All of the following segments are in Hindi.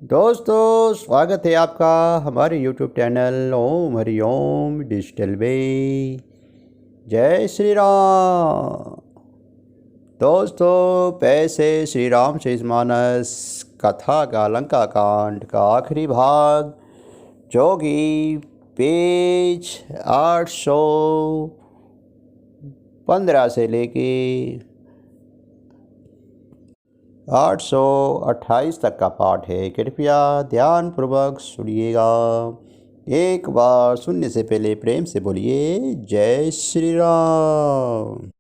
दोस्तों, स्वागत है आपका हमारे YouTube चैनल ओम हरि ओम डिजिटल में। जय श्री राम। दोस्तों, पैसे श्री रामचरितमानस कथा का लंका कांड का आखिरी भाग, जो कि पेज 815 से लेके 828 तक का पाठ है। कृपया ध्यानपूर्वक सुनिएगा। एक बार सुनने से पहले प्रेम से बोलिए जय श्री राम।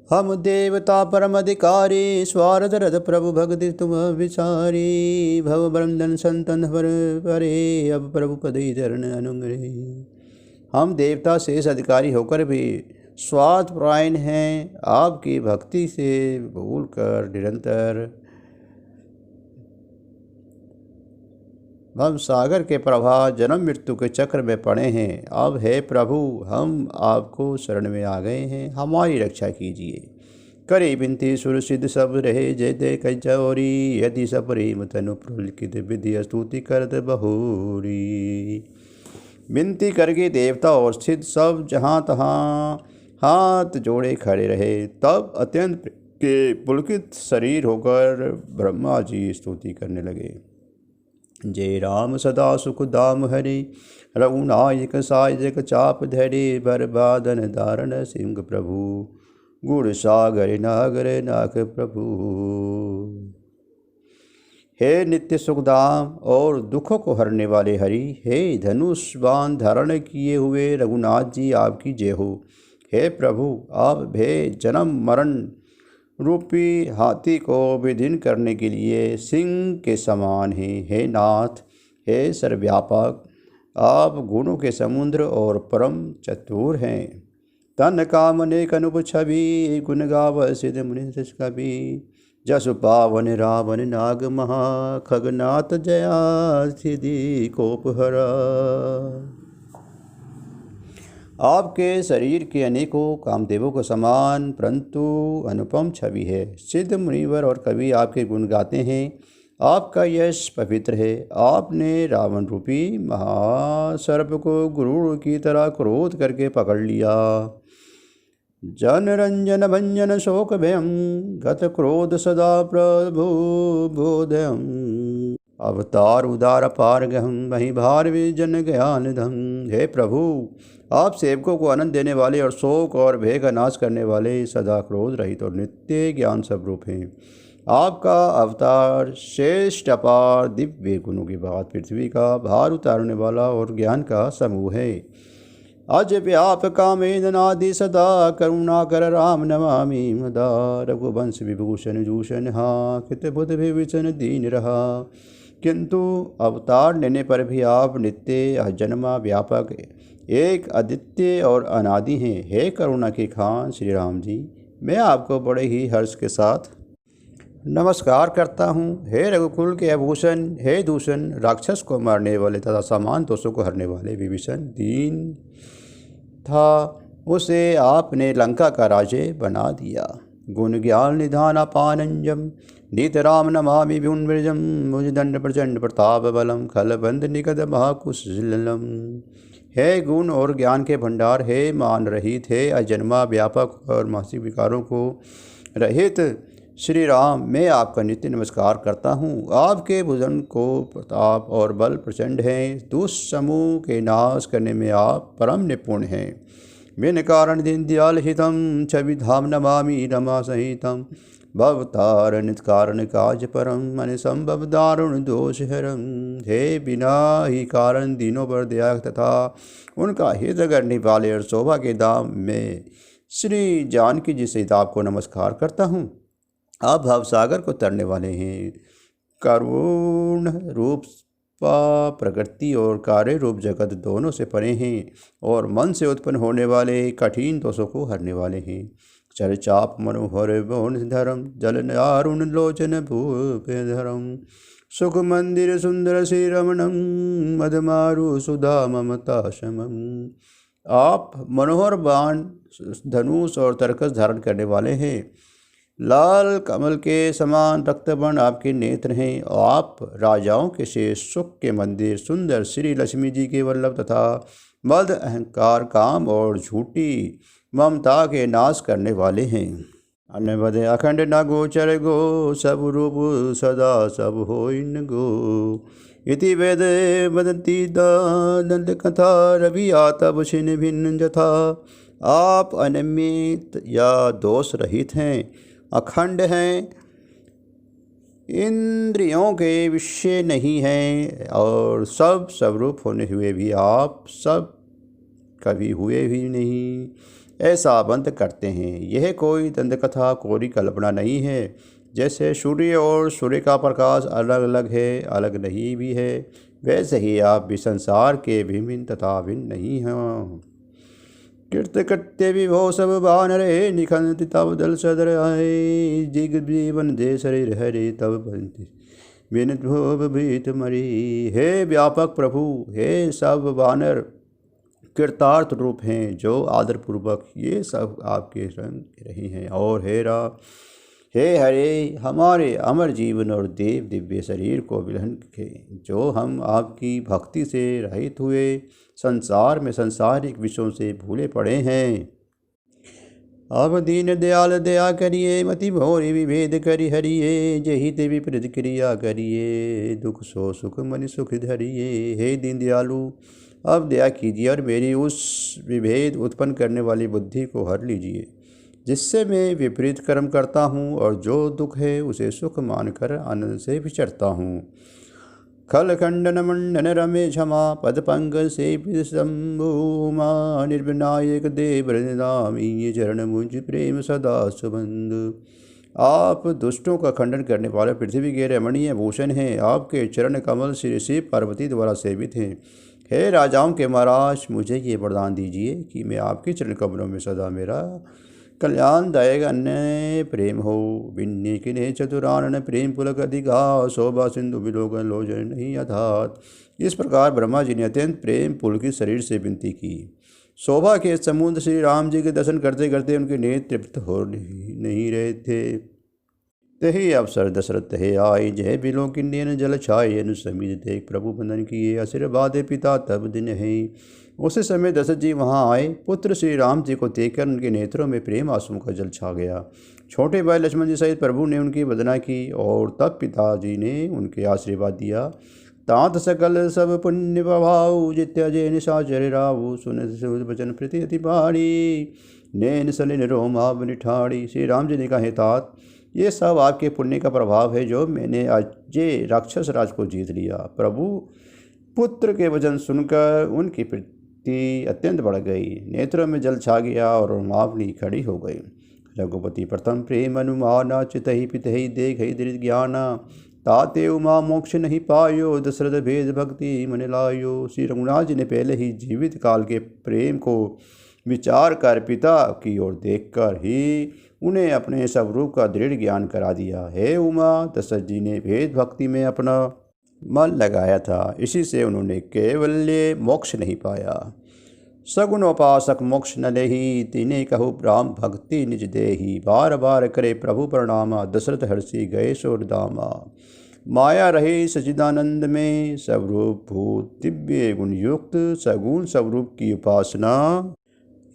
हम देवता परम अधिकारी स्वार्थ रथ प्रभु भक्ति तुम विचारी भव बंधन संतन पर परे अब प्रभु पद चरण अनुग्रह। हम देवता शेष अधिकारी होकर भी स्वार्थपरायण हैं, आपकी भक्ति से भूल कर निरंतर हम सागर के प्रवाह जन्म मृत्यु के चक्र में पड़े हैं। अब हे प्रभु, हम आपको शरण में आ गए हैं, हमारी रक्षा कीजिए। करे बिनती सुर सिद्ध सब रहे जय जय कचौरी यदि सप्रेम तनु प्रलिखित विधि स्तुति करत बहुरी। विनती करके देवता और सिद्ध सब जहाँ तहाँ हाथ जोड़े खड़े रहे। तब अत्यंत के पुलकित शरीर होकर ब्रह्मा जी स्तुति करने लगे। जय राम सदा सुख धाम हरे रघुनायक सायक चाप धरे बरबादन धारण सिंह प्रभु गुण सागर नागर नाक प्रभु। हे नित्य सुखधाम और दुखों को हरने वाले हरि, हे धनुष बाण धारण किए हुए रघुनाथ जी, आपकी जय हो। हे प्रभु, आप भय जन्म मरण रूपी हाथी को विदीर्ण करने के लिए सिंह के समान हैं। हे नाथ, हे सर्वव्यापक, आप गुणों के समुद्र और परम चतुर हैं। तन काम अनेक अनुप छवि गुण गाव सिद्ध मुनि कवि जसु पावन रावण नाग महा खगनाथ जया सिद्धि कोप हरा। आपके शरीर के अनेकों कामदेवों के समान परंतु अनुपम छवि है। सिद्ध मुनिवर और कवि आपके गुण गाते हैं। आपका यश पवित्र है। आपने रावण रूपी महासर्प को गरुड़ की तरह क्रोध करके पकड़ लिया। जन रंजन भंजन शोक भयम गत क्रोध सदा प्रभु बोधयम अवतार उदार अपार गहम वही भार जन ज्ञान धम। हे प्रभु, आप सेवकों को आनंद देने वाले और शोक और भय का नाश करने वाले सदा क्रोध रहित और नित्य ज्ञान स्वरूप हैं। आपका अवतार श्रेष्ठ अपार दिव्य गुणों के बाद पृथ्वी का भार उतारने वाला और ज्ञान का समूह है। अज व्यापका मेदनादि सदा करुणा कर राम नमामि मदा रघुवंश विभूषण जूषण हा कित बुध विभीषण दीन रहा। किंतु अवतार लेने पर भी आप नित्य अजन्मा व्यापक एक अद्वितीय और अनादि हैं। हे करुणा के खान श्री राम जी, मैं आपको बड़े ही हर्ष के साथ नमस्कार करता हूँ। हे रघुकुल के आभूषण, हे दूषण राक्षस को मारने वाले तथा समान दोषों को हरने वाले विभीषण दीन था, उसे आपने लंका का राजे बना दिया। गुण ज्ञान निधान अपानंजम नीत राम नमामि विउन्मृजम मुजदंड प्रचंड प्रताप बलम खलबंद निगद महाकुशलम। हे गुण और ज्ञान के भंडार, हे मान रहित, हे अजन्मा व्यापक और मानसिक विकारों को रहित श्री राम, मैं आपका नित्य नमस्कार करता हूँ। आपके भुजन को प्रताप और बल प्रचंड हैं। दुष्समूह के नाश करने में आप परम निपुण हैं। बिन कारण दीन दयाल हितम छवि धाम नमामि रमा सहितम भवतार नित कारण काज परम मन संभव दारुण दोष हरम। हे बिना ही कारण दीनों पर दया तथा उनका हित करने वाले और शोभा के दाम में श्री जानकी जी सहित आपको नमस्कार करता हूँ। आप भवसागर को तरने वाले हैं। करुण रूप प्रकृति और कार्य रूप जगत दोनों से परे हैं और मन से उत्पन्न होने वाले कठिन दोषों को हरने वाले हैं। चरचाप मनोहर भुवन धरम जल नारुण लोचन भूप धरम सुख मंदिर सुंदर श्री रमणम मधमारु सुधा ममता शमम। आप मनोहर बाण धनुष और तरकस धारण करने वाले हैं। लाल कमल के समान रक्तवर्ण आपके नेत्र हैं। आप राजाओं के शेष सुख के मंदिर, सुंदर श्री लक्ष्मी जी के वल्लभ तथा मद, अहंकार, काम और झूठी ममता के नाश करने वाले हैं। अन्य अखंड न गोचर गो, सब रूप सदा सब होई न गो। इति वेद वदन्ति दंत कथा, रवि आतप छिन्न भिन्न जथा। आप अनियमित या दोष रहित हैं, अखंड हैं, इंद्रियों के विषय नहीं हैं और सब स्वरूप होने हुए भी आप सब कभी हुए भी नहीं, ऐसा बंद करते हैं। यह कोई दंतकथा, कोरी कल्पना नहीं है। जैसे सूर्य और सूर्य का प्रकाश अलग अलग है, अलग नहीं भी है, वैसे ही आप भी संसार के भिन्न तथा भिन्न नहीं हैं। कृत कृत्य विभो सब बानरे, निखंत तब दल सदर आए। जिग जीवन दे शरीर हरे, तब बनते बिन भोग भीत मरी। हे व्यापक प्रभु, हे सब वानर कृतार्थ रूप हैं, जो आदरपूर्वक ये सब आपके रंग रहे हैं। और हे हरे, हमारे अमर जीवन और देव दिव्य शरीर को विलहन के, जो हम आपकी भक्ति से रहित हुए संसार में सांसारिक विषयों से भूले पड़े हैं। अब दीन दयाल दया करिए, मति भोरी विभेद करि हरिये। जही ते विपरीत क्रिया करिए, दुख सो सुख मन सुख धरिए। हे दीन दयालु, अब दया कीजिए और मेरी उस विभेद उत्पन्न करने वाली बुद्धि को हर लीजिए, जिससे मैं विपरीत कर्म करता हूँ और जो दुख है उसे सुख मानकर आनंद से विचरता हूँ। खल खंडन मंडन रमे क्षमा, पद पंकज से शंभुमा। निर्विनायक देव नामी, चरण मुझ प्रेम सदा सुबंध। आप दुष्टों का खंडन करने वाले पृथ्वी के रमणीय भूषण हैं। आपके चरण कमल श्री शिव पार्वती द्वारा सेवित हैं। हे राजाओं के महाराज, मुझे ये वरदान दीजिए कि मैं आपके चरण कमलों में सदा मेरा कल्याणदायक अन्य प्रेम हो। विन्नी किन्हे चतुरानन, प्रेम पुलक अधिका। शोभा सिंधु विलोकन लोचन नहीं अर्थात। इस प्रकार ब्रह्मा जी ने अत्यंत प्रेम पुलकित शरीर से विनती की। शोभा के समुद्र श्री राम जी के दर्शन करते करते उनके नेत्र तृप्त हो नहीं रहे थे। तही अवसर दशरथ तहे आए, जय बिलो किन्नयन जल छाए। अनुसमित देख प्रभु बंदन किए, आशीर्वाद पिता तब दिन है। उसी समय दशरथ जी वहाँ आए। पुत्र श्री राम जी को देखकर उनके नेत्रों में प्रेम आंसुओं का जल छा गया। छोटे भाई लक्ष्मण जी सहित प्रभु ने उनकी वंदना की और तब पिताजी ने उनके आशीर्वाद दिया। तात सकल सब पुण्य प्रभाव, जित्या जय निशाचर राहु। सुन वचन प्रति अति भारी, नैन सलिन रोमा निठाड़ी। श्री राम जी ने कहा, तात ये सब आपके पुण्य का प्रभाव है, जो मैंने अजय राक्षस राज को जीत लिया। प्रभु पुत्र के वचन सुनकर उनकी प्रीति अत्यंत बढ़ गई, नेत्रों में जल छा गया और रोमावली खड़ी हो गई। रघुपति प्रथम प्रेम अनुमाना, चितहि पितहि देखहि दृढ़ ज्ञाना। ताते उमा मोक्ष नहीं पायो, दशरथ भेद भक्ति मन लायो। श्री रघुनाथ जी ने पहले ही जीवित काल के प्रेम को विचार कर पिता की ओर देखकर ही उन्हें अपने स्वरूप का दृढ़ ज्ञान करा दिया। हे उमा, दशरथ जी ने भेद भक्ति में अपना मन लगाया था, इसी से उन्होंने केवल्य मोक्ष नहीं पाया। सगुण उपासक मोक्ष न लेही, तिने कहु ब्राह्म भक्ति निज देही। बार बार करे प्रभु प्रणामा, दशरथ हर्षि गए सोरदामा। माया रहे सचिदानंद में, स्वरूप भूत दिव्य गुण युक्त। सगुण स्वरूप की उपासना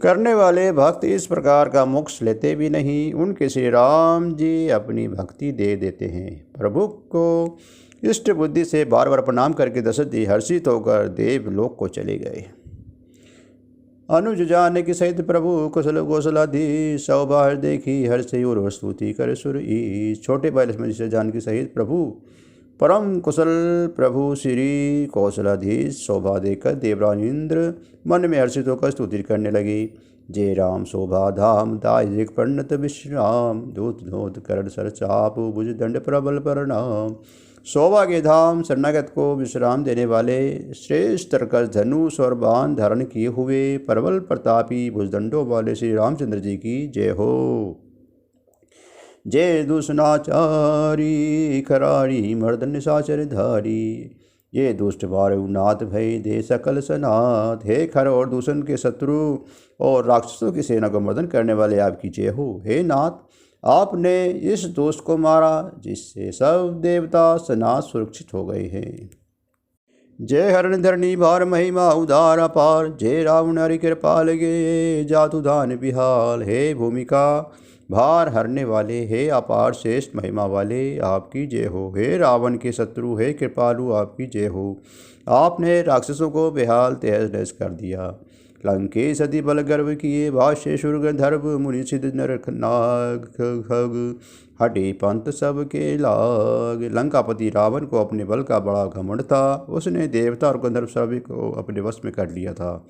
करने वाले भक्त इस प्रकार का मोक्ष लेते भी नहीं, उनके श्री राम जी अपनी भक्ति दे देते हैं। प्रभु को इष्ट बुद्धि से बार बार प्रणाम करके दशरथ जी हर्षित होकर देवलोक को चले गए। अनुज जानकी सहित प्रभु कुशल कौशलाधीश, सौभाग्य देखी हर्षि और स्तुति कर सुर ईश। छोटे भाई लक्ष्मण जी से जानकी सहित प्रभु परम कुशल प्रभु श्री कौशलाधीश शोभा देखकर देवराज इंद्र मन में हर्षित होकर स्तुति करने लगे। जय राम शोभा धाम, दायिक प्रणत विश्राम। दूत धोत करण सर चाप, भुज दंड प्रबल प्रणाम। शोभा के धाम, शरणागत को विश्राम देने वाले, श्रेष्ठ तरकस धनुष और बाण धारण किए हुए, प्रबल प्रतापी भुजदंडों वाले श्री रामचंद्र जी की जय हो। जय दूषणाचारी खरारी, मर्दन निशाचर धारी। ये दुष्ट वारुनाथ भय दे सकल सनाथ। हे खर और दूषण के शत्रु और राक्षसों की सेना को मर्दन करने वाले आपकी जय हो। हे नाथ, आपने इस दोस्त को मारा जिससे सब देवता सनाथ सुरक्षित हो गए हैं। जय हरण धरणी भार महिमा उदार अपार, जय रावण हरि कृपाल गे जातु दान बिहाल। हे भूमिका भार हरने वाले, हे अपार श्रेष्ठ महिमा वाले, आपकी जय हो। हे रावण के शत्रु, हे कृपालु, आपकी जय हो। आपने राक्षसों को बेहाल तहस नहस कर दिया। लंकेश अति बल गर्व किए, भाष्य शुर धर्व मुनि सिद्ध नर नाग खग, हटे पंथ सब के लाग। लंकापति रावण को अपने बल का बड़ा घमंड था। उसने देवता और गंधर्व सभी को अपने वश में कर लिया था,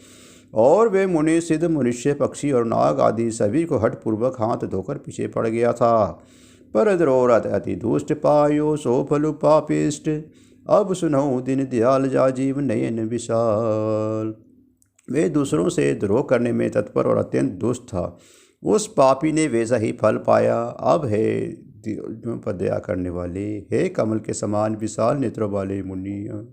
और वे मुनि सिद्ध मनुष्य पक्षी और नाग आदि सभी को हठपूर्वक हाथ धोकर पीछे पड़ गया था। पर द्रोरथ अति दुष्ट पायो सो फलु पापिष्ट, अब सुनो दिन दयाल जाजीव नयन विशाल। वे दूसरों से द्रोह करने में तत्पर और अत्यंत दुष्ट था। उस पापी ने वैसा ही फल पाया। अब है पर दया करने वाले, हे कमल के समान विशाल नेत्रों वाले मुनि,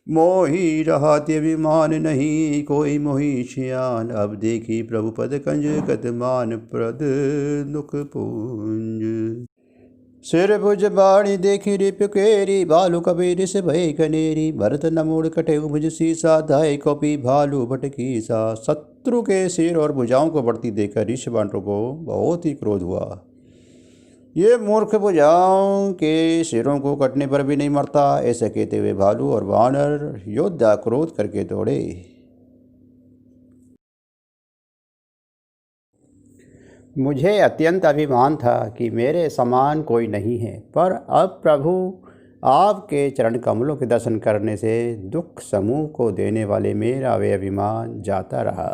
मोही रहत विमान नहीं कोई मोही छियान, अब देखी प्रभु पद कंज कतमान प्रद दुख पुंज। सिर भुज बाणी देखी रिप केरी, भालू कबीर से भय कनेरी, भरत नमोड़ कटे भुज सीसा, धाय कपि भालू भटकी सा। शत्रु के सिर और भुजाओं को बढ़ती देखकर ऋषि वानरों को बहुत ही क्रोध हुआ। ये मूर्ख भुजाओं के सिरों को कटने पर भी नहीं मरता, ऐसे कहते हुए भालू और वानर योद्धा क्रोध करके दौड़े। मुझे अत्यंत अभिमान था कि मेरे समान कोई नहीं है, पर अब प्रभु आपके चरण कमलों के दर्शन करने से दुख समूह को देने वाले मेरा वे अभिमान जाता रहा।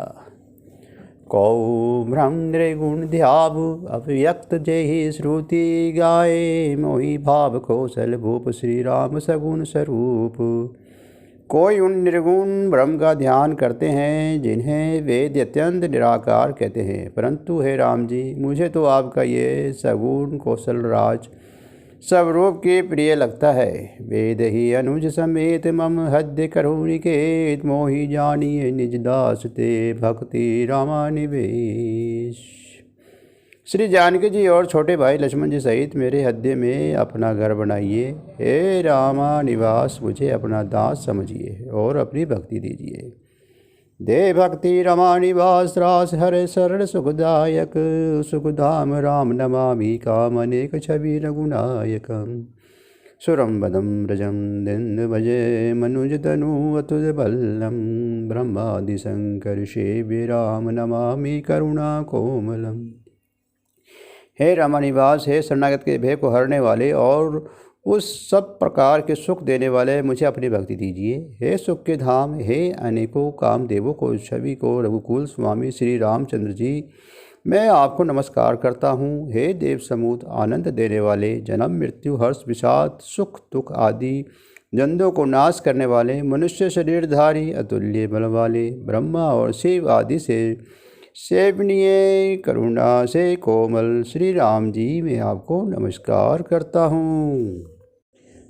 कौम्रं निर्गुण ध्याव अव्यक्त जय श्रुति गाए, मोहि भाव कौशल भूप श्री राम सगुण स्वरूप। कोई उन निर्गुण ब्रह्म का ध्यान करते हैं जिन्हें वेद अत्यंत निराकार कहते हैं, परंतु हे राम जी, मुझे तो आपका ये सगुण कौशल राज स्वरूप के प्रिय लगता है। वेद ही अनुज समेत मम हद्य करुणिकेत, मोहि जानिए निज दास ते भक्ति रामा निवेश। श्री जानकी जी और छोटे भाई लक्ष्मण जी सहित मेरे हृदय में अपना घर बनाइए। हे रामा निवास, मुझे अपना दास समझिए और अपनी भक्ति दीजिए। दे भक्ति रमा निवास रास हरे सरल सुखदायक, सुखधाम राम नमामि काम अनेक छवि रघुनायकम। सुरम बदम रजम दिन भजे मनुज तनु अतुल बल्लम, ब्रह्मादि शंकर सेव्य राम नमामि करुणा कोमलम। हे रामानिवास, हे शरणागत के भय को हरने वाले और उस सब प्रकार के सुख देने वाले, मुझे अपनी भक्ति दीजिए। हे सुख के धाम, हे अनेकों कामदेवों को छवि को रघुकुल स्वामी श्री रामचंद्र जी, मैं आपको नमस्कार करता हूँ। हे देव समूत आनंद देने वाले, जन्म मृत्यु हर्ष विषाद सुख दुख आदि जंदों को नाश करने वाले, मनुष्य शरीरधारी अतुल्य बल वाले, ब्रह्मा और शिव आदि से सेवनीय करुणा से कोमल श्री राम जी, मैं आपको नमस्कार करता हूँ।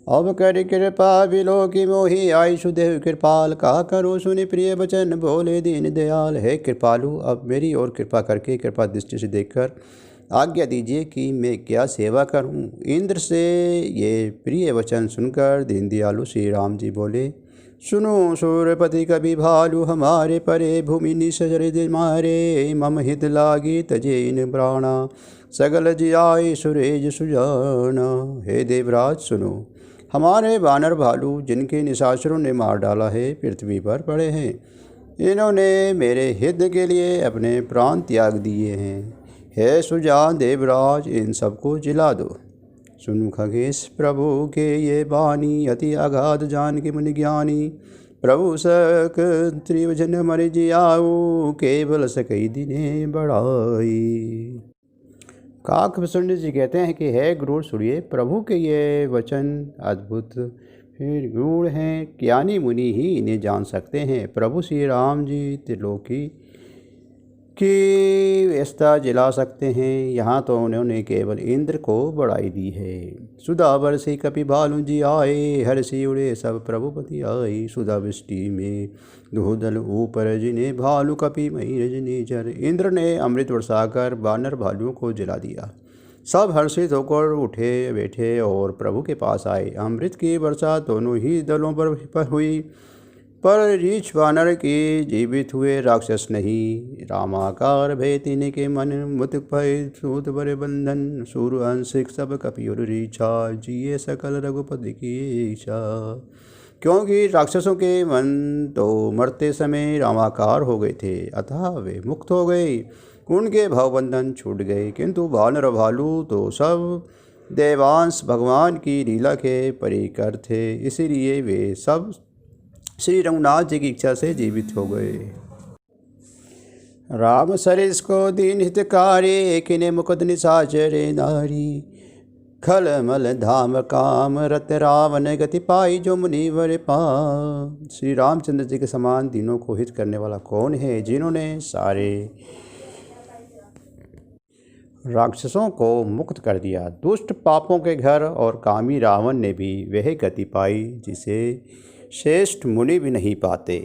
अब कर कृपा बिलो की मोहि आई सुदेव कृपाल, कहा करो सुनि प्रिय वचन बोले दीन दयाल। है कृपालु, अब मेरी ओर कृपा करके कृपा दृष्टि से देखकर आज्ञा दीजिए कि मैं क्या सेवा करूं। इंद्र से ये प्रिय वचन सुनकर दीन दयालु श्री राम जी बोले, सुनो सूर्यपति कवि भालु, हमारे परे भूमि निसरिद मारे, मम हित लागी तजेन प्राणा, सगल जियाए सुरेज सुजाना। हे देवराज सुनो, हमारे वानर भालू जिनके निशाचरों ने मार डाला है पृथ्वी पर पड़े हैं, इन्होंने मेरे हित के लिए अपने प्राण त्याग दिए हैं। हे सुजान देवराज, इन सबको जिला दो। सुन खगेश प्रभु के ये बानी, अति अगाध जान के मुनि ज्ञानी, प्रभु सक त्रिवजन मर जियाऊ, केवल सकई दिने बढ़ाई। काकभूषण जी कहते हैं कि हे गुरु सुनिए, प्रभु के ये वचन अद्भुत फिर गूढ़ हैं, ज्ञानी मुनि ही इन्हें जान सकते हैं। प्रभु श्री राम जी त्रिलोकी की व्यवस्था जिला सकते हैं। यहाँ तो उन्होंने केवल इंद्र को बढ़ाई दी है। सुधा बरसी कपि भालू जी आए, हर्षि उड़े सब प्रभुपति आए। सुधा वृष्टि में दुहदल ऊपर जिने, भालू कपि मही रजनी जर। इंद्र ने अमृत वर्षाकर वानर भालुओं को जला दिया। सब हर्षित होकर उठे बैठे और प्रभु के पास आए। अमृत की वर्षा दोनों ही दलों पर हुई, पर रीछ वानर के जीवित हुए, राक्षस नहीं। रामाकार भय तिन्ह के मन, मुत भय सूत बर बंधन। सूर अंशिक सब कपियुर रीछा, जिये सकल रघुपति की इच्छा। क्योंकि राक्षसों के मन तो मरते समय रामाकार हो गए थे, अतः वे मुक्त हो गए, उनके भवबंधन छूट गए। किंतु वानर भालू तो सब देवांश भगवान की लीला के परिकर थे, इसीलिए वे सब श्री रघुनाथ जी की इच्छा से जीवित हो गए। राम सरिस को दीन हितकारी, किने मुकुद निशाचर नारी। खल मल धाम काम रत रावण गति पाई, जो मुनिवर पा। श्री रामचंद्र जी के समान दीनों को हित करने वाला कौन है, जिन्होंने सारे राक्षसों को मुक्त कर दिया। दुष्ट पापों के घर और कामी रावण ने भी वह गति पाई जिसे श्रेष्ठ मुनि भी नहीं पाते।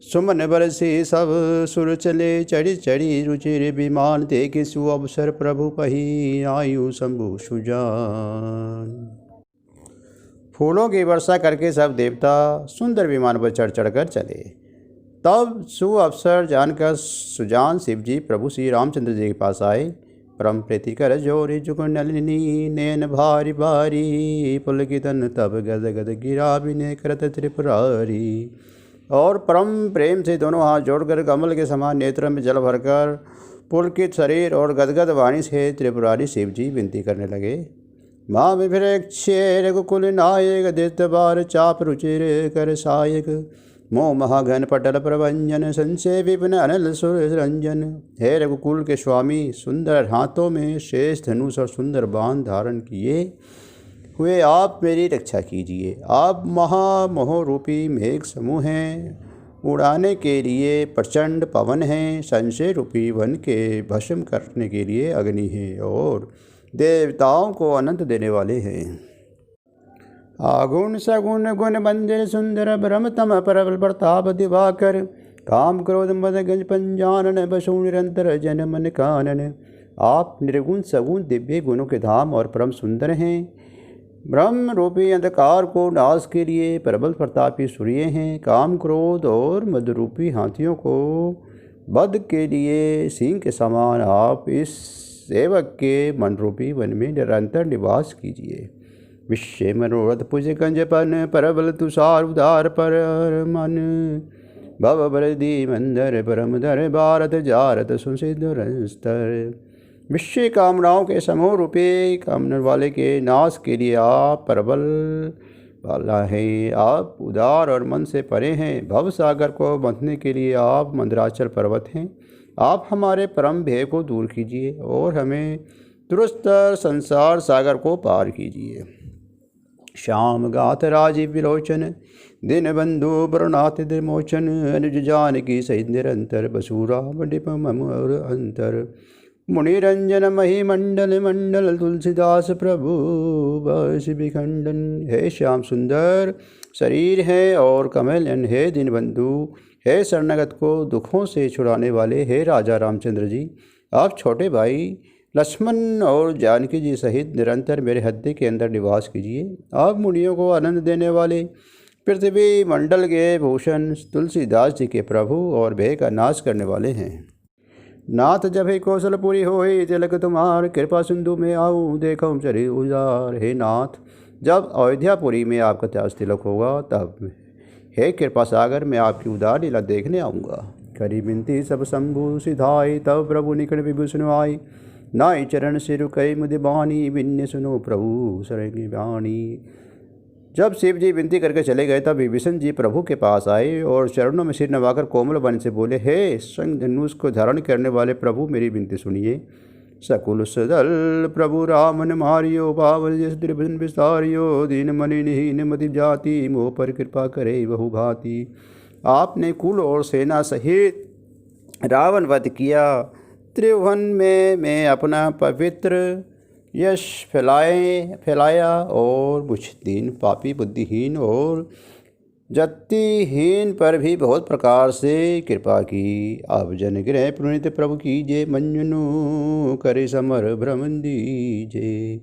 सुमन बरसे सब सुर चले, चढ़ी चढ़ी रुचिर विमान। देखे सुअवसर प्रभु पही, आयु शंभु सुजान। फूलों की वर्षा करके सब देवता सुंदर विमान पर चढ़ चढ़ कर चले। तब सुअवसर जानकर सुजान शिव जी प्रभु श्री रामचंद्र जी के पास आए। परम प्रीति कर जोरी जुग नलिनी, नैन भारी भारी। पुलकितन तब गद गद गिरा, विनय करत त्रिपुरारी। और परम प्रेम से दोनों हाथ जोड़कर कमल के समान नेत्र में जल भरकर पुलकित शरीर और गदगद वाणी से त्रिपुरारी शिव जी विनती करने लगे। माँ विभ्रेक्षे रघुकुल नायक, दित बार चाप रुचिर कर सायक। मोह महाघन पटल प्रभंजन, संशय विपिन अनल सुर रंजन। हे रघुकुल के स्वामी, सुंदर हाथों में शेष धनुष और सुंदर बाण धारण किए हुए आप मेरी रक्षा कीजिए। आप महामोह रूपी मेघ समूह हैं, उड़ाने के लिए प्रचंड पवन हैं। संशय रूपी वन के भस्म करने के लिए अग्नि है, और देवताओं को अनंत देने वाले हैं। आगुण सगुण गुण मंदिर सुंदर, ब्रह्म तम प्रबल प्रताप दिवाकर। काम क्रोध मद गज पंजानन, बसु निरंतर जन मन कानन। आप निर्गुण सगुण दिव्य गुणों के धाम और परम सुंदर हैं। ब्रह्म रूपी अंधकार को नाश के लिए प्रबल प्रतापी सूर्य हैं। काम क्रोध और मद रूपी हाथियों को वध के लिए सिंह के समान आप इस सेवक के मन रूपी वन में निरंतर निवास कीजिए। विश्व मनोरथ पुज कंजपन, परबल तुषार उदार पर मन। भव बरदी मंदर परम दर, भारत जारत सुसिद्ध स्तर। विश्व कामनाओं के समूह रूपे कामना वाले के नाश के लिए आप प्रबल वाला है। आप उदार और मन से परे हैं। भव सागर को बंधने के लिए आप मंदराचल पर्वत हैं। आप हमारे परम भय को दूर कीजिए और हमें दुरुस्त संसार सागर को पार कीजिए। श्याम गाथ राजीव विलोचन, दिन बंधु वरुणाति विमोचन। अनुज जानकी सहित निरंतर, बसूरा मंडिप मम और अंतर। मुनिरंजन मही मंडल मंडल, तुलसीदास प्रभु बस विखंडन। हे श्याम सुंदर शरीर है और कमलन है दीनबंधु। हे शरणागत को दुखों से छुड़ाने वाले, हे राजा रामचंद्र जी, आप छोटे भाई लक्ष्मण और जानकी जी सहित निरंतर मेरे हृदय के अंदर निवास कीजिए। आप मुनियों को आनंद देने वाले, पृथ्वी मंडल के भूषण, तुलसीदास जी के प्रभु और भय का नाश करने वाले हैं। नाथ जब ही कौशलपुरी होए, तिलक तुम्हार कृपा सिंधु में आऊँ, देखो चरे उजार। हे नाथ, जब अयोध्यापुरी में आपका त्याग तिलक होगा, तब हे कृपा सागर मैं आपकी उदार लीला देखने आऊँगा। करी बिनती सब शंभु सिधाई, तब प्रभु निकट विभूषण आई। नाई चरण सिर कई मुदि बानी, बिन्य सुनो प्रभु शरणी बाणी। जब शिव जी विनती करके चले गए, तब विभीषण जी प्रभु के पास आए और चरणों में सिर नवाकर कोमल वन से बोले, हे संग धनुष को धारण करने वाले प्रभु, मेरी विनती सुनिए। सकुल सदल प्रभु राम न मारियो, पावन जस त्रिभुवन विस्तारियो। दीन मनि निहीन मति जाति, मोह पर कृपा करे बहु भांति। आपने कुल और सेना सहित रावण वध किया। त्रिभुवन में मैं अपना पवित्र यश फैलाया और मुझ दीन पापी बुद्धिहीन और जतिहीन पर भी बहुत प्रकार से कृपा की। अब जन गृह पुनीत प्रभु कीजे, मंजनु करे समर भ्रमण दीजे।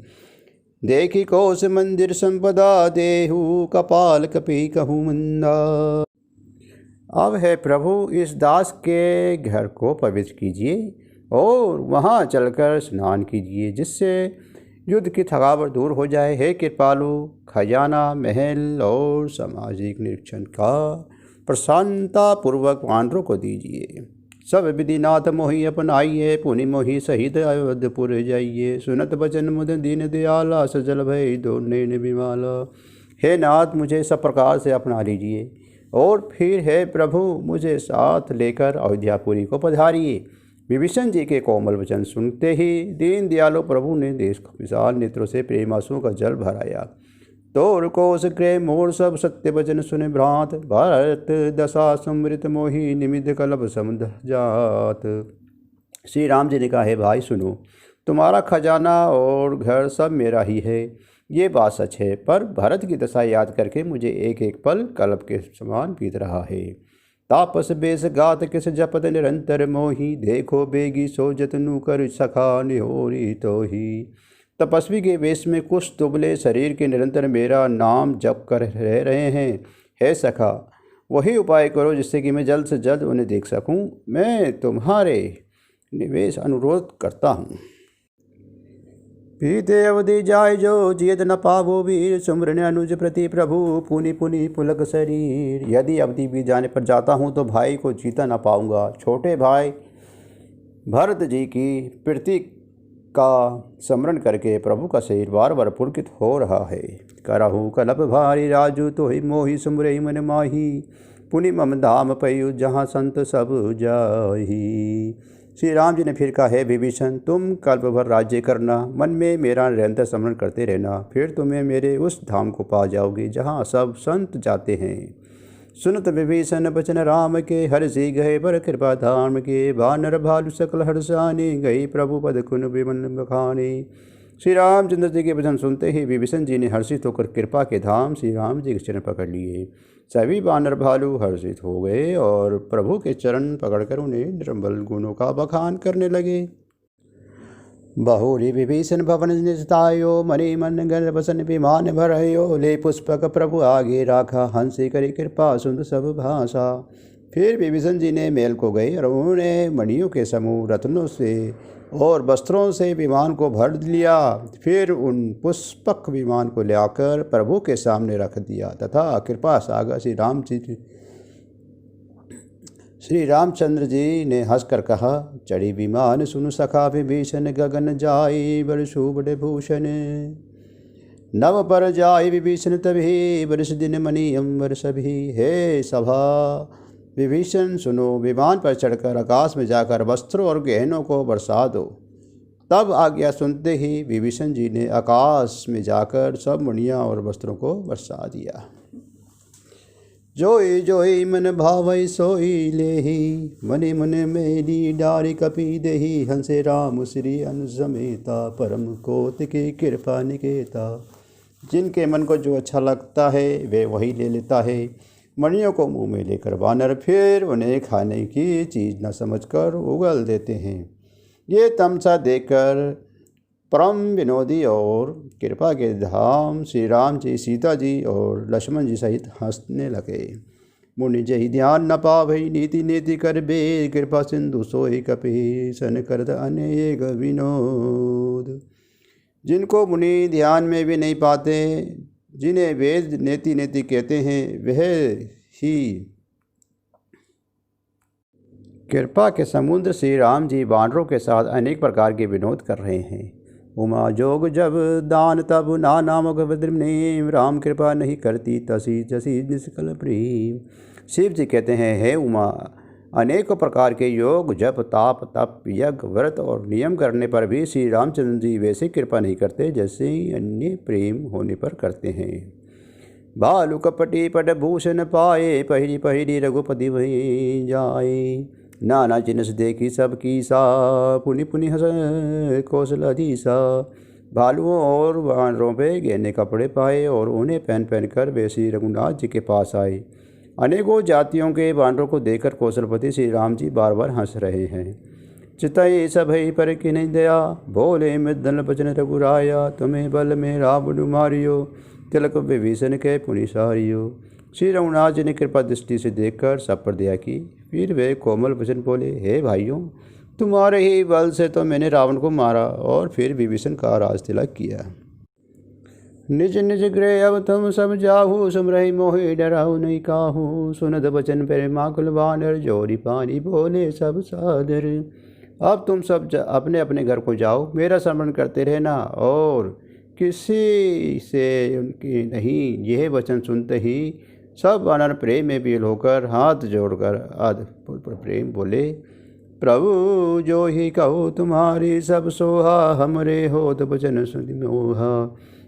देखी कोस मंदिर संपदा, देहु कपाल कपि कहूँ मंदा। अब है प्रभु इस दास के घर को पवित्र कीजिए और वहाँ चलकर स्नान कीजिए, जिससे युद्ध की थकावट दूर हो जाए। हे कृपालु, खजाना, महल और सामाजिक निरीक्षण का प्रसन्नता पूर्वक वानरों को दीजिए। सब विधिनाथ मोहि अपनाइए, पुनि मोहि सहित अयोध्यपुर जाइए। सुनत बचन मुद दीन दयाला, सजल भय दो नैन बिमाला। हे नाथ, मुझे सब प्रकार से अपना लीजिए और फिर हे प्रभु, मुझे साथ लेकर अयोध्यापुरी को पधारिए। विभीषण जी के कोमल वचन सुनते ही दीन दयालु प्रभु ने देश को विशाल नेत्रों से प्रेमांसुओं का जल भराया। तोर कोस गृह मोर सब सत्य वचन सुने भ्रांत, भारत दशा समृत मोहि निमित्त कलप समुद्र जात। श्री राम जी ने कहा, है भाई सुनो, तुम्हारा खजाना और घर सब मेरा ही है, ये बात सच है, पर भरत की दशा याद करके मुझे एक एक पल कल्प के समान बीत रहा है। तापस बेस गात किस जपत निरंतर मोही, देखो बेगी सो जतनु कर सखा निहोरी तो ही। तपस्वी के वेश में कुछ दुबले शरीर के निरंतर मेरा नाम जप कर रह रहे हैं। हे सखा, वही उपाय करो जिससे कि मैं जल्द से जल्द उन्हें देख सकूं। मैं तुम्हारे निवेश अनुरोध करता हूँ। पीते अवधि जाय जो जियत न पावो वीर, सुमरन अनुज प्रति प्रभु पुनि पुनि पुलक शरीर। यदि अवधि बीत जाने पर जाता हूँ तो भाई को जीता न पाऊँगा। छोटे भाई भरत जी की प्रीति का स्मरण करके प्रभु का शरीर बार बार पुलकित हो रहा है। करहु कलप भारी राजू, तो ही मोहि सुमरहि मन माही। पुनि मम धाम पयु, जहाँ संत सब जाही। श्री राम जी ने फिर कहा, है विभीषण, तुम कल्प भर राज्य करना, मन में मेरा निरंतर स्मरण करते रहना, फिर तुम्हें मेरे उस धाम को पा जाओगे जहाँ सब संत जाते हैं। सुनत विभीषण बचन राम के, हर्षि गए पर कृपा धाम के। वानर भालु सकल हर्षानी, गई प्रभु पद कुन विमन बखानी। श्री रामचंद्र जी के वचन सुनते ही विभीषण जी ने हर्षित होकर कृपा के धाम श्री राम जी के चरण पकड़ लिए। सभी वानर भालू हर्षित हो गए और प्रभु के चरण पकड़कर उन्हें निर्मल गुणों का बखान करने लगे। बहुरी विभीषण भवन निजतायो, मणि मन गण बसन विमान भरयो। ले पुष्पक प्रभु आगे राखा, हंसी करी कृपा सुंद सब भाषा। फिर विभीषण जी ने महल को गए और उन्होंने मणियों के समूह रत्नों से और वस्त्रों से विमान को भर लिया। फिर उन पुष्पक विमान को लाकर प्रभु के सामने रख दिया तथा कृपा सागर श्री रामचंद्र जी ने हंसकर कहा, चढ़ी विमान सुनु सखा विभीषण, गगन जाई बरसु बड़े भूषण। नव पर जाई विभीषण तभी, बरस दिन मणि अम्बर सभी। हे सभा विभीषण सुनो, विमान पर चढ़कर आकाश में जाकर वस्त्रों और गहनों को बरसा दो। तब आज्ञा सुनते ही विभीषण जी ने आकाश में जाकर सब मणियाँ और वस्त्रों को बरसा दिया। जोई जोई मन भावई सोई लेही, मनि मन मेरी डारी कपि देही। हंसे राम श्री अनुसमेता, परम कोटि कृपा निकेता। जिनके मन को जो अच्छा लगता है वे वही ले लेता है। मणियों को मुंह में लेकर वानर फिर उन्हें खाने की चीज़ न समझकर उगल देते हैं। ये तमसा देखकर परम विनोदी और कृपा के धाम श्री राम जी, सीता जी और लक्ष्मण जी सहित हंसने लगे। मुनि जहि ध्यान न पावई, नीति नीति कर बे। कृपा सिंधु सोई कपि, सन करद अनेक विनोद। जिनको मुनि ध्यान में भी नहीं पाते, जिन्हें वेद नेति नेति कहते हैं, वह ही कृपा के समुद्र श्री राम जी वानरों के साथ अनेक प्रकार के विनोद कर रहे हैं। उमा जोग जब दान तब नाना मुख नेम, राम कृपा नहीं करती तसी जसी निष्कल प्रेम। शिव जी कहते हैं, हे उमा, अनेकों प्रकार के योग जप ताप तप यज्ञ व्रत और नियम करने पर भी श्री रामचंद्र जी वैसे कृपा नहीं करते जैसे अन्य प्रेम होने पर करते हैं। भालु कपटी पट भूषण पाए, पहिरी पहिरी रघुपति वही जाए। नाना जिनस देखी सब की सा, पुनि पुनि हस कौशल अधीसा। भालुओं और वानरों पे गहने कपड़े पाए और उन्हें पहन पहन कर वे श्री रघुनाथ जी के पास आए। अनेकों जातियों के वानरों को देखकर कौशलपति श्री राम जी बार बार हंस रहे हैं। चितई सभई पर किन्हीं दया, बोले मृदल बचन रघुराया, तुम्हें बल में रावण मारियो, तिलक विभीषण के पुनि सारियो। श्री रघुनाथ जी ने कृपा दृष्टि से देखकर सब पर दया की। फिर वे कोमल वचन बोले, हे भाइयों, तुम्हारे ही बल से तो मैंने रावण को मारा और फिर विभीषण का राज तिलक किया। निज निज गृह अब तुम सब जाहू, सुमरहि मोहि डराहु नहीं काहू। सुनत बचन पर माकुल बानर, जोरी पानी बोले सब सादर। अब तुम सब अपने अपने घर को जाओ, मेरा स्मरण करते रहना और किसी से उनकी नहीं। यह वचन सुनते ही सब वानर प्रेम में विल होकर हाथ जोड़कर अद्भुत प्रेम बोले, प्रभु जो ही कहो तुम्हारी सब सोहा, हमरे होत वचन सुनि मोहा।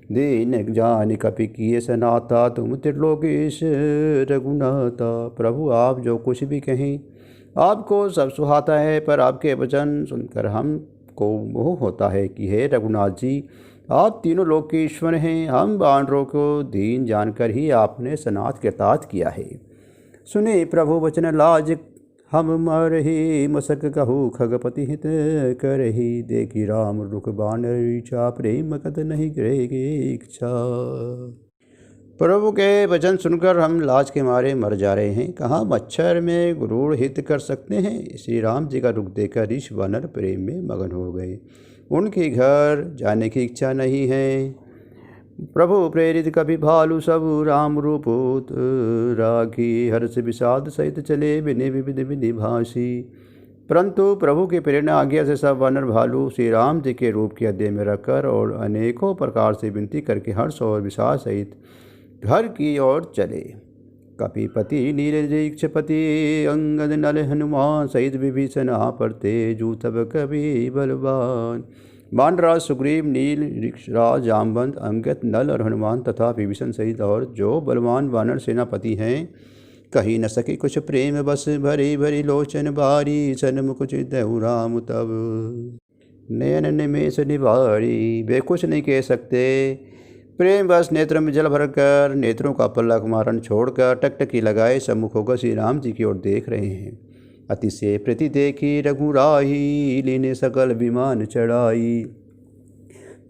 दीन जान कपि किए सनाता, तुम त्रिलोकेश रघुनाथा। प्रभु आप जो कुछ भी कहें आपको सब सुहाता है, पर आपके वचन सुनकर हमको मोह होता है कि हे रघुनाथ जी, आप तीनों लोक के ईश्वर हैं। हम वानरों को दीन जानकर ही आपने सनात कृतार्थ किया है। सुने प्रभु वचन लाज, हम मरहि मसक कहू, खगपति हित करहि। देखी राम रुख बानर इच्छा, प्रेम कत नहीं ग्रहे इच्छा। प्रभु के वचन सुनकर हम लाज के मारे मर जा रहे हैं, कहाँ मच्छर में गुरूर हित कर सकते हैं। श्री राम जी का रुख देकर ऋषि वानर प्रेम में मगन हो गए। उनके घर जाने की इच्छा नहीं है। प्रभु प्रेरित कभी भालु सब, राम रूप राखी। हर्ष विषाद सहित चले, बिने विविध विधि भाषी। परंतु प्रभु की प्रेरणा आज्ञा से सब वानर भालू श्री राम जी के रूप की अध्यय में रखकर और अनेकों प्रकार से विनती करके हर्ष और विषाद सहित घर की ओर चले। कपिपति नीलजीक्षपति अंगद नल हनुमान, सहित विभीषण पर तेजु तब कवि बलवान। वानराज सुग्रीव, नील ऋक्षराज, जामवंत, अंगद, नल और हनुमान तथा विभीषण सहित और जो बलवान वानर सेनापति हैं, कही न सके कुछ प्रेम बस। भरी भरी लोचन बारी, सन्मुख चितहु राम तब। नयन निमेष निवारी, वे कुछ नहीं कह सकते। प्रेम बस नेत्र में जल भरकर नेत्रों का पल्ला कुमारन छोड़कर टकटकी लगाए सम्मुख होकर श्री राम जी की ओर देख रहे हैं। अतिशय प्रति देखी रघुराही, लीने सकल विमान चढ़ाई।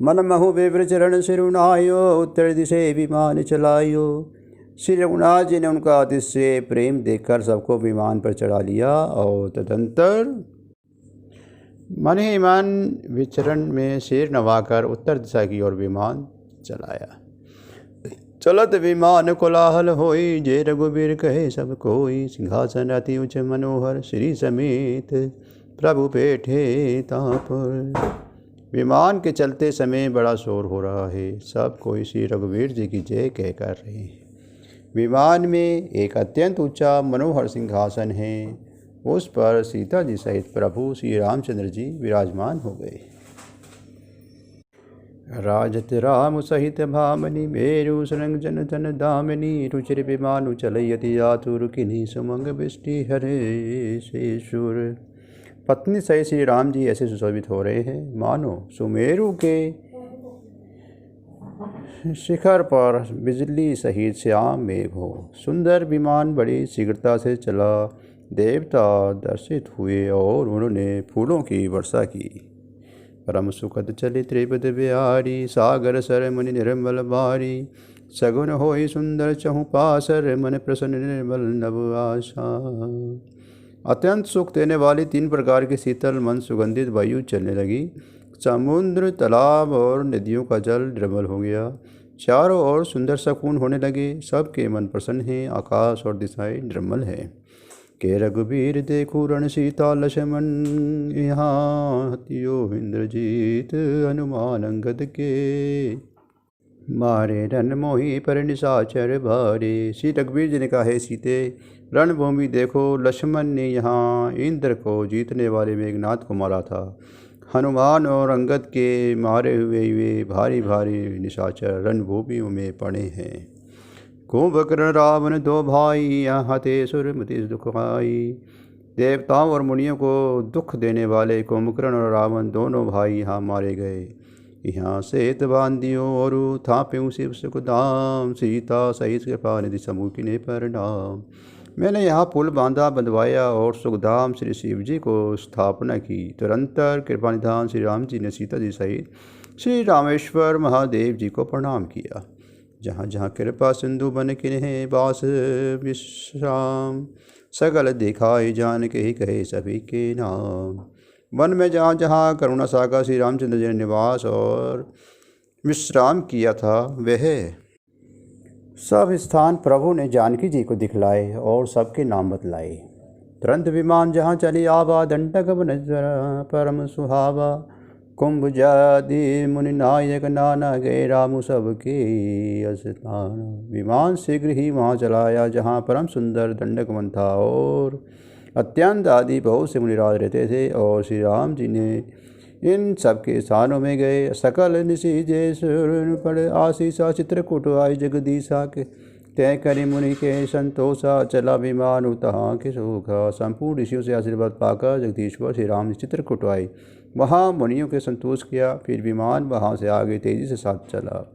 मन महु विव्र चरण सिरुनायो, उत्तर दिशे विमान चलायो। श्री रघुनाथ जी ने उनका अतिशय प्रेम देखकर सबको विमान पर चढ़ा लिया और तदंतर मन ही मन विचरण में सिर नवाकर उत्तर दिशा की ओर विमान चलाया। चलत विमान कोलाहल होई, जे रघुवीर कहे सब कोई। सिंहासन अति उच्च मनोहर, श्री समेत प्रभु बैठे तापर। विमान के चलते समय बड़ा शोर हो रहा है, सब कोई श्री रघुवीर जी की जय कह कर रहे हैं। विमान में एक अत्यंत ऊंचा मनोहर सिंहासन है, उस पर सीता जी सहित प्रभु श्री रामचंद्र जी विराजमान हो गए। राजत राम सहित भामनी, मेरु सरंग जन जन दामिनी। रुचिर विमानु चलयति आतुर, किन्हीं सुमंग बिष्टि हरे शेषुर। पत्नी सहित श्री राम जी ऐसे सुशोभित हो रहे हैं मानो सुमेरु के शिखर पर बिजली सहित श्याम मेघ हो। सुंदर विमान बड़ी शीघ्रता से चला। देवता दर्शित हुए और उन्होंने फूलों की वर्षा की। परम सुखद चले त्रिपद बिहारी, सागर सर मुनि निर्मल बारी। सगुन होई सुंदर चहु पासर, मन प्रसन्न निर्मल नव आशा। अत्यंत सुख देने वाली 3 प्रकार की शीतल मन सुगंधित वायु चलने लगी। समुद्र, तालाब और नदियों का जल निर्मल हो गया। चारों ओर सुंदर सकून होने लगे। सबके मन प्रसन्न हैं। आकाश और दिशाएं निर्मल है। के रघुवीर देखो रण सीता लक्ष्मण, यहाँ हतियो इंद्रजीत हनुमान अंगद के। मारे रण मोही पर निशाचर भारे। श्री रघुवीर जी ने कहा, है सीते, रणभूमि देखो, लक्ष्मण ने यहाँ इंद्र को जीतने वाले मेघनाथ को मारा था। हनुमान और अंगद के मारे हुए भारी भारी निशाचर रणभूमियों में पड़े हैं। कुंभकर्ण रावण 2 भाई, यहाँ ते सुरमति दुख आई। देवताओं और मुनियों को दुख देने वाले कुंभकर्ण और रावण दोनों भाई यहाँ मारे गए। यहाँ सेत बांधियो और थाप्यूँ शिव सुखधाम, सीता सहित कृपा निधि समूह ने प्रणाम। मैंने यहाँ पुल बांधा बंधवाया और सुखधाम श्री शिव जी को स्थापना की। तुरंतर कृपा निधान श्री राम जी ने सीता जी सहित श्री रामेश्वर महादेव जी को प्रणाम किया। जहाँ जहाँ कृपा सिंधु बन किन्हे बास विश्राम, सकल दिखाई जान के ही कहे सभी के नाम। वन में जहाँ जहाँ करुणा सागर श्री रामचंद्र जी ने निवास और विश्राम किया था, वह सब स्थान प्रभु ने जानकी जी को दिखलाए और सबके नाम बतलाए। तुरंत विमान जहाँ चली आवा, दंडक वन परम सुहावा, कुंभ जादि मुनि नायक नाना गए रामु सबके स्थान। विमान शीघ्र ही वहाँ चलाया जहाँ परम सुंदर दंडक वन था और अत्यंत आदि बहुत से मुनिराज रहते थे, और श्री राम जी ने इन सबके स्थानों में गए। सकल निशि जय सुर पड़ आशीषा, चित्रकूट आई जगदीशा के तय करी मुनि के संतोषा, चला विमान उतहा के सुखा। संपूर्ण ऋषियों से आशीर्वाद पाकर जगदीश्वर श्री राम जी चित्रकूट आए, वहाँ मुनियों के संतोष किया। फिर विमान वहाँ से आगे तेजी से साथ चला।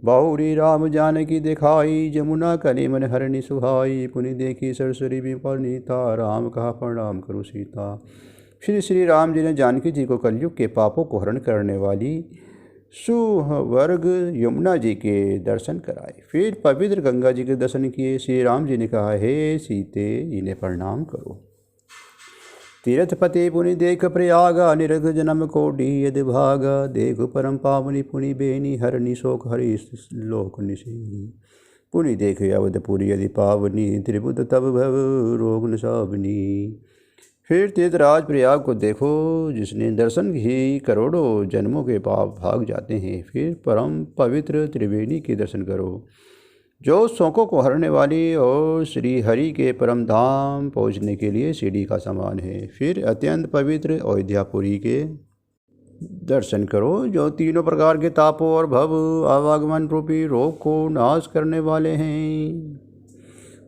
बाहुरी राम जानकी दिखाई, जमुना कली मन हरणी सुहाई, पुनि देखी सरसरी विपनीता, राम कहा प्रणाम करो सीता। श्री राम जी ने जानकी जी को कलयुग के पापों को हरण करने वाली सुवर्ग यमुना जी के दर्शन कराए। फिर पवित्र गंगा जी के दर्शन किए। श्री राम जी ने कहा, हे सीते इन्हें प्रणाम करो। तीर्थपति पुनि देख प्रयागा, निरग जन्म कोटि यदि भागा, देख परम पावनी पुनि बेनी, हरणी शोक हरि लोक निशेनी। पुनि देख अवधपुरी यदि पावनी, त्रिभुत तब भव रोग नशावनी। फिर तीर्थराज प्रयाग को देखो, जिसने दर्शन ही करोड़ों जन्मों के पाप भाग जाते हैं। फिर परम पवित्र त्रिवेणी के दर्शन करो, जो शोकों को हरने वाली और श्री हरि के परम धाम पहुँचने के लिए सीढ़ी का समान है। फिर अत्यंत पवित्र अयोध्यापुरी के दर्शन करो, जो तीनों प्रकार के तापों और भव आवागमन रूपी रोग को नाश करने वाले हैं।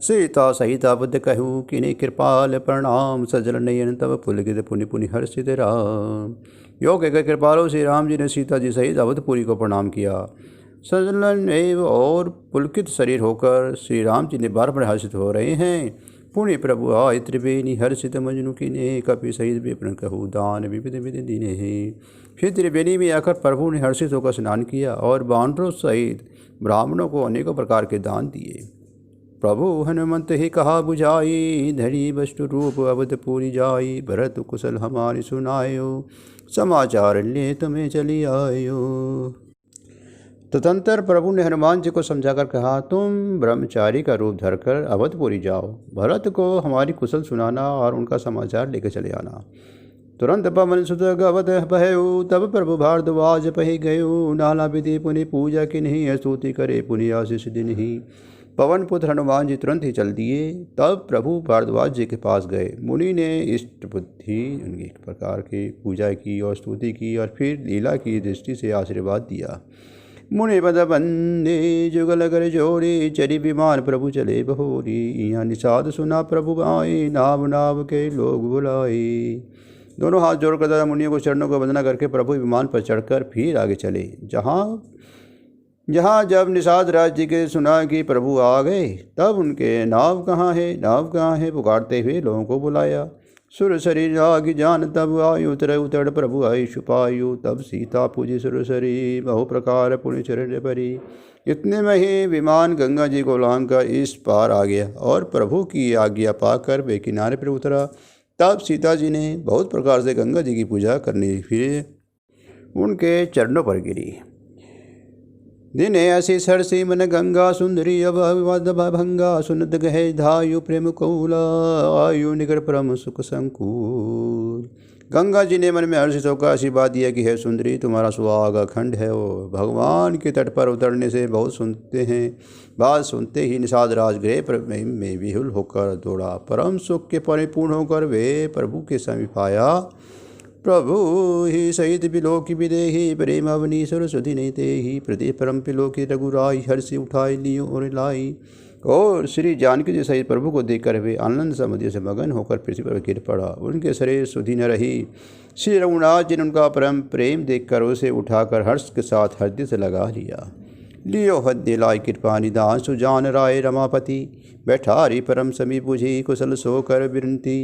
सीता सहित अवध कहूँ किन्हीं कृपाल प्रणाम, सजल नयन तब पुलकित पुनि पुनि हर्षित राम। योग के कृपालु श्री राम जी ने सीता जी सहित अवधपुरी को प्रणाम किया। सजलन एवं और पुलकित शरीर होकर श्री राम जी ने बार बार हर्षित हो रहे हैं। पुण्य प्रभु आय त्रिवेणी हर्षित मजनु किने, कपि सहित विप्र कहूँ दान विविध विधि दिने हैं। फिर त्रिवेणी में आकर प्रभु ने हर्षित होकर स्नान किया और बानरों सहित ब्राह्मणों को अनेकों प्रकार के दान दिए। प्रभु हनुमंत ही कहा बुझाई, धरी वस्तु रूप अवधपुरी जाई, भरत कुशल हमारी सुनायो, समाचार ले तुम्हें चली आयो। तदंतर प्रभु ने हनुमान जी को समझाकर कहा, तुम ब्रह्मचारी का रूप धरकर अवधपुरी जाओ, भरत को हमारी कुशल सुनाना और उनका समाचार लेकर चले आना। तुरंत पवन सुत अवध भयउ, तब प्रभु भारद्वाज पहि गयो, नाना विधि पुनि पूजा किन्हीं, स्तुति करे पुनि आशीष दिनहि। पवन पुत्र हनुमान जी तुरंत ही चल दिए। तब प्रभु भारद्वाज जी के पास गए। मुनि ने इष्ट बुद्धि उनकी एक प्रकार की पूजा की और स्तुति की और फिर लीला की दृष्टि से आशीर्वाद दिया। मुनि पद बंदे जुगल कर जोड़ी, चरी विमान प्रभु चले बहोरी, यहाँ निषाद सुना प्रभु आए, नाव नाव के लोग बुलाए। दोनों हाथ जोड़कर दादा मुनियों को चरणों को वंदना करके प्रभु विमान पर चढ़कर फिर आगे चले। जहाँ जब निषाद राज जी के सुना कि प्रभु आ गए, तब उनके नाव कहाँ है पुकारते हुए लोगों को बुलाया। सुर शरीर आग जान तब आयु, उतर प्रभु आई छुपायु, तब सीता पूजी सुर शरीर, बहु प्रकार पुण्य चरण परी। इतने में ही विमान गंगा जी को लांघकर इस पार आ गया और प्रभु की आज्ञा पाकर वे किनारे पर उतरा। तब सीता जी ने बहुत प्रकार से गंगा जी की पूजा करनी, फिर उनके चरणों पर गिरी। दिने ऐसी सरसी मन गंगा सुंदरी, अवध भंगा सुनत गहे धायु, प्रेम कौला आयु निगर परम सुख संकुल। गंगा जी ने मन में हर्षित होकर आशीर्वाद दिया कि हे सुंदरी, तुम्हारा सुहाग अखंड है। वो भगवान के तट पर उतरने से बहुत सुनते हैं। बात सुनते ही निषाद राज गृह में विहुल होकर दौड़ा। परम सुख के परिपूर्ण होकर वे प्रभु के समीप आया। प्रभु ही सहित पिलोकी विदेही, प्रेम अवनी सरस्वती नहीं ते ही, प्रति परम पिलोकी रघुराई, हर्षि उठाई लियो और लाई। और श्री जानकी जी सहित प्रभु को देखकर वे आनंद समुद्र से मगन होकर पृथ्वी पर गिर पड़ा। उनके शरीर सुधि न रही। श्री रघुनाथ जी ने उनका परम प्रेम देखकर उसे उठाकर हर्ष के साथ हृदय से लगा लिया। लियो हद्य लाई कृपा निदान सुजान राय रमापति, बैठारी परम समी बुझी कुशल सोकर विरंती।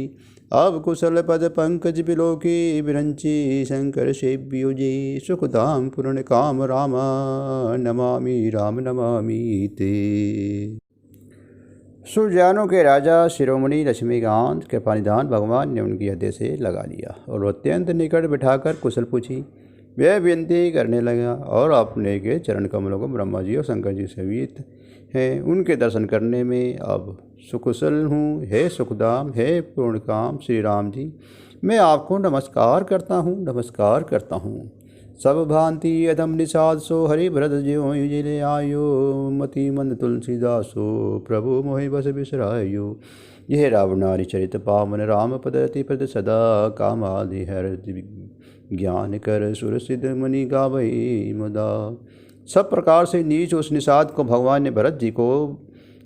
अब कुशल पद पंकज बिलोकी विरंची, शंकर सेव्यो जी सुखधाम पूर्ण काम रामा, नमामि राम नमामि ते। सुरजानों के राजा शिरोमणि लक्ष्मीकांत कृपानिधान भगवान ने उनकी हृदय से लगा लिया और अत्यंत निकट बिठाकर कुशल पूछी। वह विनती करने लगा और अपने के चरण कमलों को ब्रह्मा जी और शंकर जी सहित हैं उनके दर्शन करने में अब सुकुशल हूँ। हे सुखधाम, हे पूर्णकाम श्री राम जी, मैं आपको नमस्कार करता हूँ। सब भांति अधम निषाद सो हरि भरत ज्यो जिले आयो, मति मंद तुलसीदासो प्रभु मोहि बस बिसरायो। यह रावणारी चरित पावन राम पदति पद सदा, कामादि हर ज्ञान कर सुर सिद्ध मुनि गावई मुदा। सब प्रकार से नीच उस निषाद को भगवान ने भरत जी को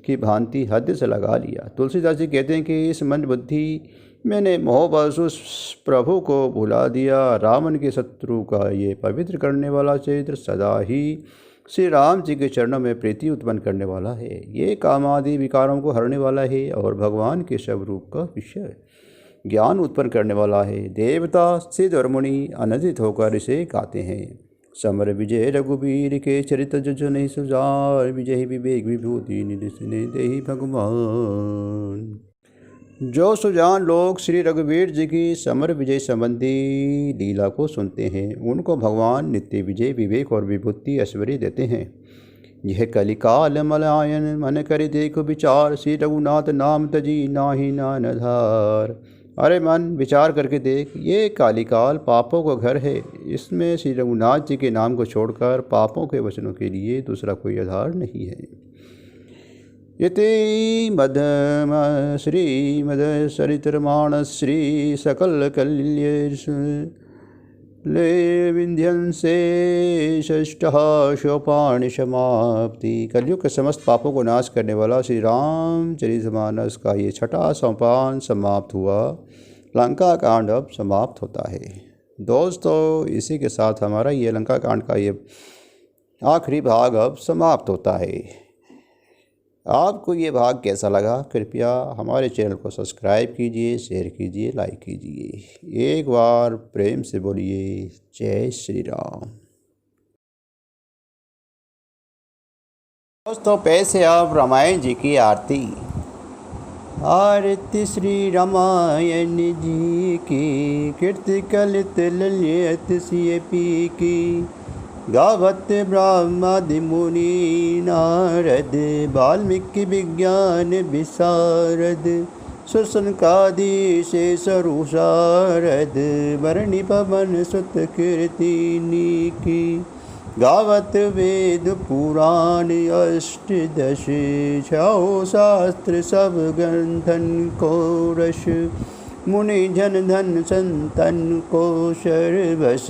की भांति हद से लगा लिया। तुलसीदास जी कहते हैं कि इस मंद बुद्धि मैंने मोहवश उस प्रभु को भुला दिया। रावण के शत्रु का ये पवित्र करने वाला चरित्र सदा ही श्री राम जी के चरणों में प्रीति उत्पन्न करने वाला है। ये कामादि विकारों को हरने वाला है और भगवान के स्वरूप का विषय ज्ञान उत्पन्न करने वाला है। देवता सिद्ध और मुनि अनधित होकर इसे गाते हैं। समर विजय रघुवीर के चरित जो नहीं सुजार, विजय विवेक विभूति निधि देहि भगवान। जो सुजान लोग श्री रघुवीर जी की समर विजय संबंधी लीला को सुनते हैं उनको भगवान नित्य विजय विवेक और विभूति ऐश्वर्य देते हैं। यह कलिकाल मलायन मन करि देखो विचार, श्री रघुनाथ नाम तजी नाही नानधार। अरे मन विचार करके देख, ये कालिकाल पापों का घर है। इसमें श्री रघुनाथ जी के नाम को छोड़कर पापों के वचनों के लिए दूसरा कोई आधार नहीं है। यति मदम श्रीमद सरितरमाण श्री सकल कल्य ले विंध्यन से षष्ठः सोपान समाप्ति। कलयुग के समस्त पापों को नाश करने वाला श्री रामचरितमानस का ये छठा सोपान समाप्त हुआ। लंका कांड अब समाप्त होता है। दोस्तों, इसी के साथ हमारा ये लंका कांड का ये आखिरी भाग अब समाप्त होता है। आपको ये भाग कैसा लगा? कृपया हमारे चैनल को सब्सक्राइब कीजिए, शेयर कीजिए, लाइक कीजिए। एक बार प्रेम से बोलिए जय श्री राम। दोस्तों, पैसे अब रामायण जी की आरती। आरती श्री रामायण जी की, कीर्ति कलित ललित सिय पी की। गावत ब्रह्मादि मुनि नारद, वाल्मीकि विज्ञान विशारद। सुसनकादि शेष शारद, वरणी पवन सुत कीर्तिनी की। गावत वेद पुराण अष्टदश, छौ शास्त्र सब ग्रंथन को रस। मुनि जन धन संतन को शर्वश,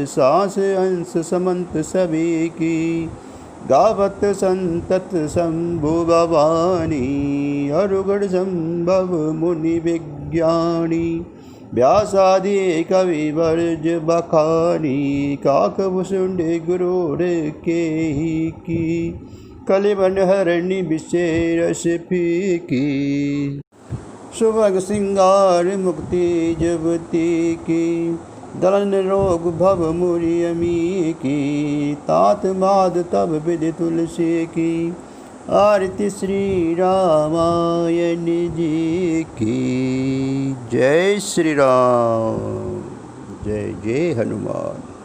सांस अंश समंत सभी की। गावत संतत शंभु भवानी, अरुगढ़ संभव मुनि विज्ञानी। व्यासादि कवि वर्ज बखानी, काकभूषुंड गुरुर के ही की। कलिबन हरणी विशेष फीकी, सुभग सिंगार मुक्ति जुबती की। दलन रोग भव मुरि अमी की, तात माद तब विधि तुलसी की। आरती श्री रामायण जी की। जय श्री राम। जय जय हनुमान।